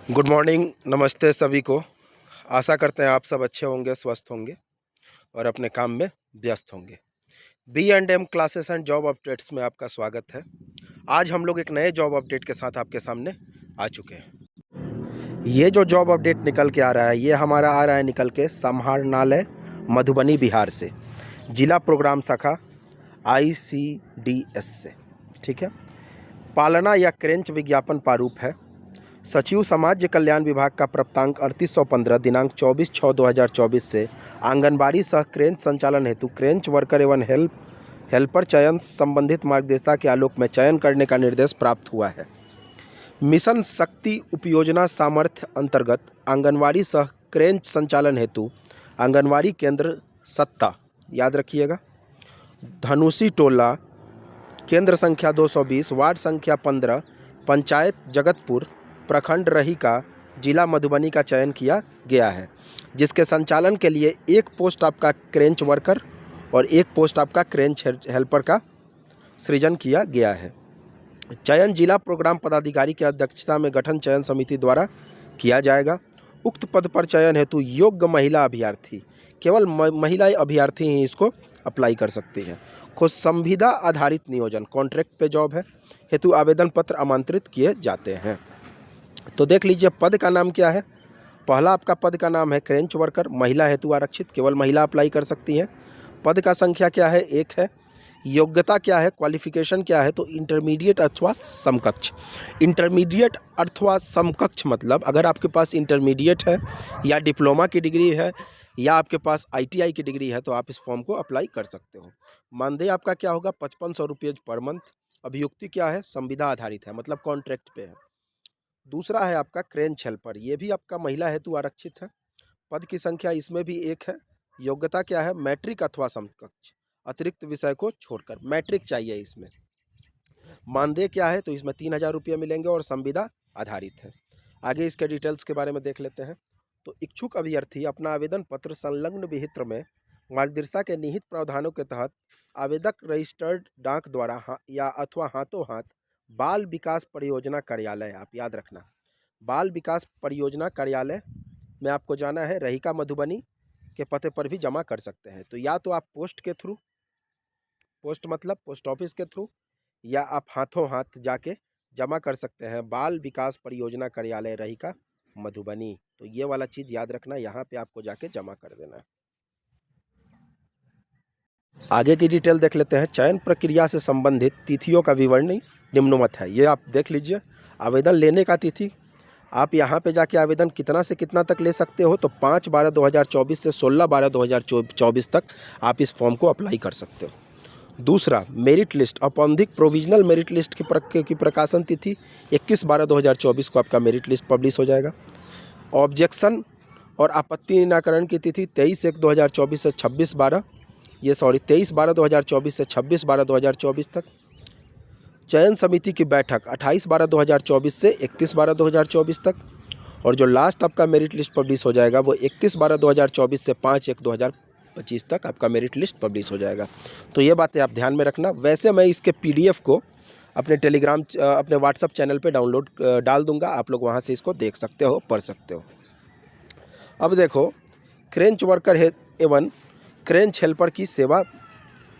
Good morning, नमस्ते सभी को। आशा करते हैं आप सब अच्छे होंगे, स्वस्थ होंगे और अपने काम में व्यस्त होंगे। B&M classes and job updates में आपका स्वागत है। आज हम लोग एक नए जॉब अपडेट के साथ आपके सामने आ चुके हैं। ये जो जॉब अपडेट निकल के आ रहा है, ये हमारा आ रहा है निकल के समाहरणालय मधुबनी बिहार से, जिला प्रोग्राम शाखा ICDS से। ठीक है, पालना या क्रेंच विज्ञापन प्रारूप है। सचिव समाज कल्याण विभाग का प्राप्तांक 3815 दिनांक 24/6/2024 से आंगनबाड़ी सह क्रेंच संचालन हेतु क्रेंच वर्कर एवं हेल्पर चयन संबंधित मार्गदर्शिका के आलोक में चयन करने का निर्देश प्राप्त हुआ है। मिशन शक्ति उपयोजना सामर्थ्य अंतर्गत आंगनबाड़ी सह क्रेंच संचालन हेतु आंगनबाड़ी केंद्र सत्ता, याद रखिएगा, धनुषी टोला, केंद्र संख्या 220, वार्ड संख्या 15, पंचायत जगतपुर, प्रखंड रहिका, जिला मधुबनी का चयन किया गया है, जिसके संचालन के लिए एक पोस्ट आपका क्रेंच वर्कर और एक पोस्ट आपका क्रेंच हेल्पर का सृजन किया गया है। चयन जिला प्रोग्राम पदाधिकारी की अध्यक्षता में गठन चयन समिति द्वारा किया जाएगा। उक्त पद पर चयन हेतु योग्य महिला अभ्यर्थी, केवल महिला अभ्यर्थी ही इसको अप्लाई कर सकती है। खुद संविदा आधारित नियोजन, कॉन्ट्रैक्ट पे जॉब है, हेतु आवेदन पत्र आमंत्रित किए जाते हैं। तो देख लीजिए पद का नाम क्या है। पहला आपका पद का नाम है क्रेंच वर्कर, महिला हेतु आरक्षित, केवल महिला अप्लाई कर सकती हैं। पद का संख्या क्या है? 1 है। योग्यता क्या है, क्वालिफिकेशन क्या है? तो इंटरमीडिएट अथवा समकक्ष। इंटरमीडिएट अथवा समकक्ष मतलब अगर आपके पास इंटरमीडिएट है या डिप्लोमा की डिग्री है या आपके पास ITI की डिग्री है तो आप इस फॉर्म को अप्लाई कर सकते हो। मानदेय आपका क्या होगा? 5500 रुपये पर मंथ। अभियुक्ति क्या है? संविदा आधारित है, मतलब कॉन्ट्रैक्ट पे है। दूसरा है आपका क्रेंच हेल्पर, ये भी आपका महिला हेतु आरक्षित है। पद की संख्या इसमें भी 1 है। योग्यता क्या है? मैट्रिक अथवा समकक्ष, अतिरिक्त विषय को छोड़कर मैट्रिक चाहिए इसमें। मानदेय क्या है? तो इसमें 3000 रुपये मिलेंगे और संविदा आधारित है। आगे इसके डिटेल्स के बारे में देख लेते हैं। तो इच्छुक अभ्यर्थी अपना आवेदन पत्र संलग्न विहित्र में मार्गदर्शिका के निहित प्रावधानों के तहत आवेदक रजिस्टर्ड डाक द्वारा या अथवा हाथों हाथ बाल विकास परियोजना कार्यालय, आप याद रखना, बाल विकास परियोजना कार्यालय में आपको जाना है, रहिका मधुबनी के पते पर भी जमा कर सकते हैं। तो या तो आप पोस्ट के थ्रू, पोस्ट मतलब पोस्ट ऑफिस के थ्रू, या आप हाथों हाथ जाके जमा कर सकते हैं, बाल विकास परियोजना कार्यालय रहिका मधुबनी। तो ये वाला चीज़ याद रखना, यहाँ पे आपको जाके जमा कर देना है। आगे की डिटेल देख लेते हैं। चयन प्रक्रिया से संबंधित तिथियों का विवरण निम्नवत है, ये आप देख लीजिए। आवेदन लेने का तिथि, आप यहाँ पे जाके आवेदन कितना से कितना तक ले सकते हो? तो 5/12/2024 से 16/12/2024 तक आप इस फॉर्म को अप्लाई कर सकते हो। दूसरा, मेरिट लिस्ट, औपबंधिक प्रोविजनल मेरिट लिस्ट की प्रकाशन तिथि 21/12/2024 को आपका मेरिट लिस्ट पब्लिश हो जाएगा। ऑब्जेक्शन और आपत्ति निराकरण की तिथि 23/1/2024 से 23/12/2024 से 26/12/2024 तक। चयन समिति की बैठक 28/12/2024 से 31/12/2024 तक। और जो लास्ट आपका मेरिट लिस्ट पब्लिश हो जाएगा वो 31/12/2024 से 5/1/2025 तक आपका मेरिट लिस्ट पब्लिश हो जाएगा। तो ये बातें आप ध्यान में रखना। वैसे मैं इसके PDF को अपने टेलीग्राम अपने व्हाट्सअप चैनल पे डाउनलोड डाल दूंगा, आप लोग वहाँ से इसको देख सकते हो, पढ़ सकते हो। अब देखो, क्रेंच वर्कर है एवं क्रेंच हेल्पर की सेवा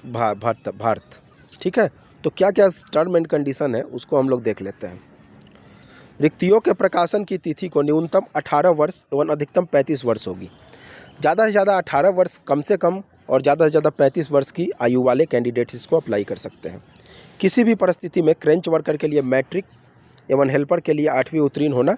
भारत, ठीक है। तो क्या क्या टर्म एंड कंडीशन है उसको हम लोग देख लेते हैं। रिक्तियों के प्रकाशन की तिथि को न्यूनतम 18 वर्ष एवं अधिकतम 35 वर्ष होगी। ज़्यादा से ज़्यादा 18 वर्ष कम से कम और ज़्यादा से ज़्यादा 35 वर्ष की आयु वाले कैंडिडेट्स इसको अप्लाई कर सकते हैं। किसी भी परिस्थिति में क्रेंच वर्कर के लिए मैट्रिक एवं हेल्पर के लिए 8वीं उत्तीर्ण होना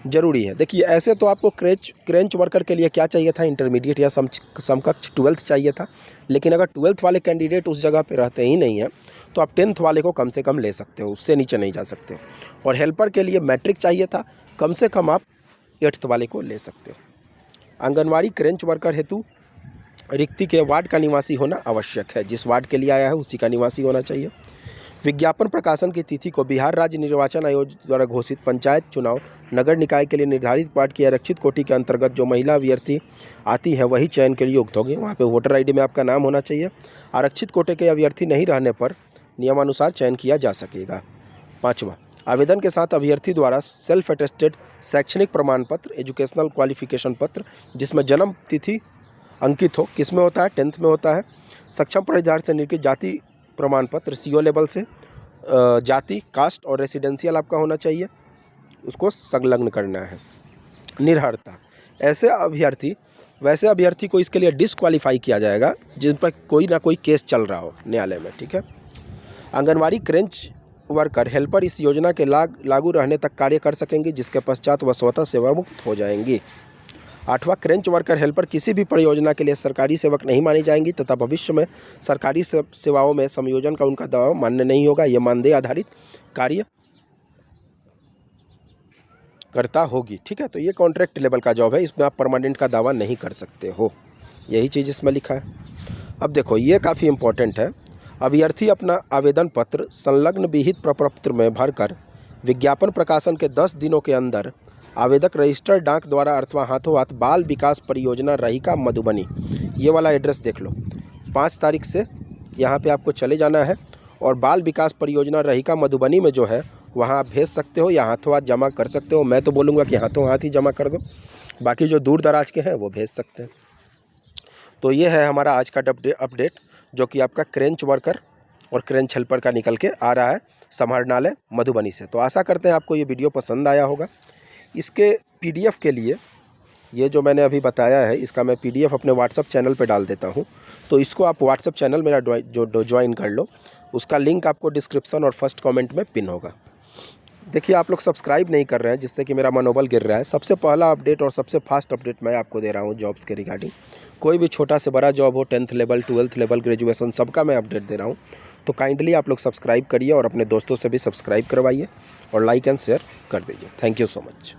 जरूरी है। देखिए, ऐसे तो आपको क्रेंच वर्कर के लिए क्या चाहिए था? इंटरमीडिएट या समकक्ष 12th चाहिए था, लेकिन अगर 12th वाले कैंडिडेट उस जगह पे रहते ही नहीं हैं तो आप 10th वाले को कम से कम ले सकते हो, उससे नीचे नहीं जा सकते। और हेल्पर के लिए मैट्रिक चाहिए था, कम से कम आप 8th वाले को ले सकते हो। आंगनवाड़ी क्रेंच वर्कर हेतु रिक्ति के वार्ड का निवासी होना आवश्यक है, जिस वार्ड के लिए आया है उसी का निवासी होना चाहिए। विज्ञापन प्रकाशन की तिथि को बिहार राज्य निर्वाचन आयोग द्वारा घोषित पंचायत चुनाव नगर निकाय के लिए निर्धारित वार्ड की आरक्षित कोटि के अंतर्गत जो महिला अभ्यर्थी आती है वही चयन के लिए युक्त होगी। वहाँ पे वोटर ID में आपका नाम होना चाहिए। आरक्षित कोटे के अभ्यर्थी नहीं रहने पर नियमानुसार चयन किया जा सकेगा। 5वां, आवेदन के साथ अभ्यर्थी द्वारा सेल्फ अटेस्टेड शैक्षणिक प्रमाण पत्र, एजुकेशनल क्वालिफिकेशन पत्र जिसमें जन्म तिथि अंकित हो, किस में होता है, 10th में होता है। सक्षम प्राधिकार से निर्गत जाति प्रमाण पत्र CO लेवल से, जाति, कास्ट और रेसिडेंशियल आपका होना चाहिए, उसको संलग्न करना है। निर्हरता, वैसे अभ्यर्थी को इसके लिए डिसक्वालीफाई किया जाएगा जिन पर कोई ना कोई केस चल रहा हो न्यायालय में, ठीक है। आंगनवाड़ी क्रेंच वर्कर हेल्पर इस योजना के लागू रहने तक कार्य कर सकेंगे, जिसके पश्चात वह स्वतः सेवा मुक्त हो जाएंगी। 8वां, क्रेंच वर्कर हेल्पर किसी भी परियोजना के लिए सरकारी सेवक नहीं मानी जाएंगी तथा भविष्य में सरकारी सेवाओं में समायोजन का उनका दावा मान्य नहीं होगा। यह मानदेय आधारित कार्य करता होगी, ठीक है। तो ये कॉन्ट्रैक्ट लेवल का जॉब है, इसमें आप परमानेंट का दावा नहीं कर सकते हो, यही चीज़ इसमें लिखा है। अब देखो ये काफ़ी इम्पोर्टेंट है। अभ्यर्थी अपना आवेदन पत्र संलग्न विहित प्रपत्र में भरकर विज्ञापन प्रकाशन के 10 दिनों के अंदर आवेदक रजिस्टर्ड डाक द्वारा अथवा हाथों हाथ बाल विकास परियोजना रहिका मधुबनी, ये वाला एड्रेस देख लो, 5 तारीख से यहाँ पे आपको चले जाना है और बाल विकास परियोजना रहिका मधुबनी में जो है वहाँ आप भेज सकते हो या हाथों हाथ जमा कर सकते हो। मैं तो बोलूँगा कि हाथों हाथ ही जमा कर दो, बाकी जो दूर दराज के हैं वो भेज सकते हैं। तो ये है हमारा आज का अपडेट जो कि आपका क्रेंच वर्कर और क्रेंच हेल्पर का निकल के आ रहा है समाहरणालय मधुबनी से। तो आशा करते हैं आपको ये वीडियो पसंद आया होगा। इसके PDF के लिए ये जो मैंने अभी बताया है इसका मैं PDF अपने व्हाट्सअप चैनल पे डाल देता हूँ, तो इसको आप व्हाट्सअप चैनल मेरा ज्वाइन कर लो, उसका लिंक आपको डिस्क्रिप्शन और फर्स्ट कमेंट में पिन होगा। देखिए आप लोग सब्सक्राइब नहीं कर रहे हैं जिससे कि मेरा मनोबल गिर रहा है। सबसे पहला अपडेट और सबसे फास्ट अपडेट मैं आपको दे रहा हूँ जॉब्स के रिगार्डिंग। कोई भी छोटा से बड़ा जॉब हो, 10th level, 12th level, graduation, सबका मैं अपडेट दे रहा हूँ। तो काइंडली आप लोग सब्सक्राइब करिए और अपने दोस्तों से भी सब्सक्राइब करवाइए और लाइक एंड शेयर कर दीजिए। Thank you so much.